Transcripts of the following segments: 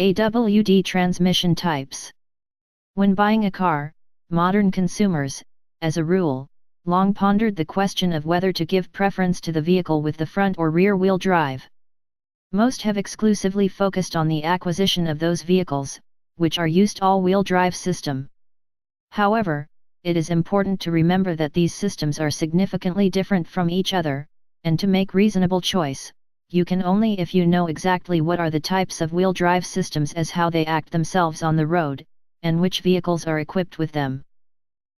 AWD transmission types. When buying a car, modern consumers, as a rule, long pondered the question of whether to give preference to the vehicle with the front or rear-wheel drive. Most have exclusively focused on the acquisition of those vehicles, which are used all-wheel drive system. However, it is important to remember that these systems are significantly different from each other, and to make reasonable choice, you can only if you know exactly what are the types of wheel drive systems as how they act themselves on the road, and which vehicles are equipped with them.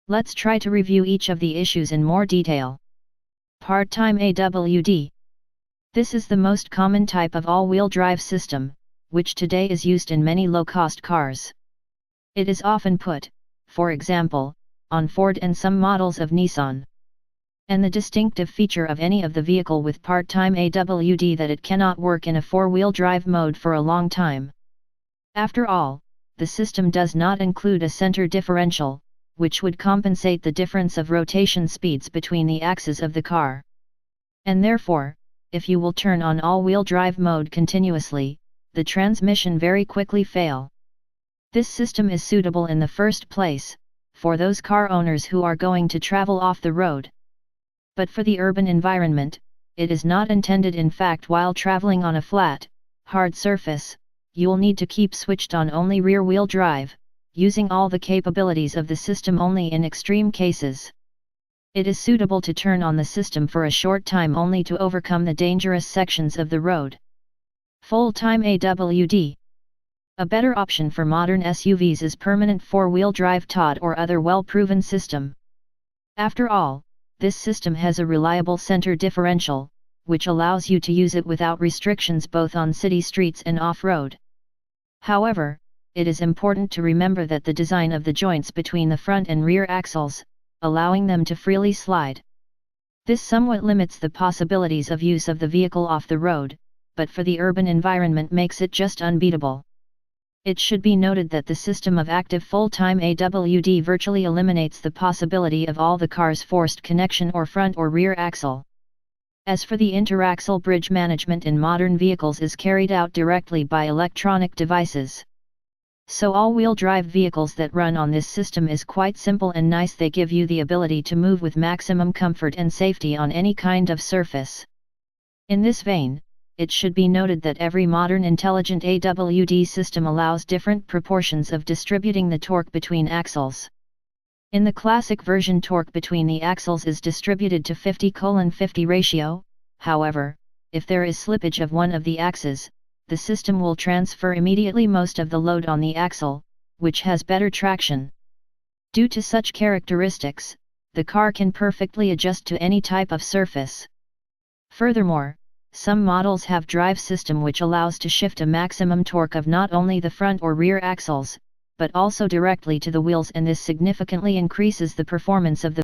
Let's try to review each of the issues in more detail. Part-time AWD. This is the most common type of all-wheel drive system, which today is used in many low-cost cars. It is often put, for example, on Ford and some models of Nissan. And the distinctive feature of any of the vehicle with part-time AWD that it cannot work in a four-wheel drive mode for a long time. After all, the system does not include a center differential, which would compensate the difference of rotation speeds between the axes of the car. And therefore, if you will turn on all-wheel drive mode continuously, the transmission very quickly fail. This system is suitable in the first place, for those car owners who are going to travel off the road. But for the urban environment, it is not intended. In fact, while traveling on a flat, hard surface, you'll need to keep switched on only rear-wheel drive, using all the capabilities of the system only in extreme cases. It is suitable to turn on the system for a short time only to overcome the dangerous sections of the road. Full-time AWD. A better option for modern SUVs is permanent four-wheel drive TOD or other well-proven system. After all, this system has a reliable center differential, which allows you to use it without restrictions both on city streets and off-road. However, it is important to remember that the design of the joints between the front and rear axles, allowing them to freely slide. This somewhat limits the possibilities of use of the vehicle off the road, but for the urban environment makes it just unbeatable. It should be noted that the system of active full-time AWD virtually eliminates the possibility of all the car's forced connection or front or rear axle. As for the interaxle bridge management in modern vehicles is carried out directly by electronic devices. So all-wheel drive vehicles that run on this system is quite simple and nice. They give you the ability to move with maximum comfort and safety on any kind of surface. In this vein, it should be noted that every modern intelligent AWD system allows different proportions of distributing the torque between axles. In the classic version, torque between the axles is distributed to 50:50 ratio. However, if there is slippage of one of the axes, the system will transfer immediately most of the load on the axle, which has better traction. Due to such characteristics, the car can perfectly adjust to any type of surface. Furthermore, some models have drive system which allows to shift a maximum torque of not only the front or rear axles, but also directly to the wheels, and this significantly increases the performance of the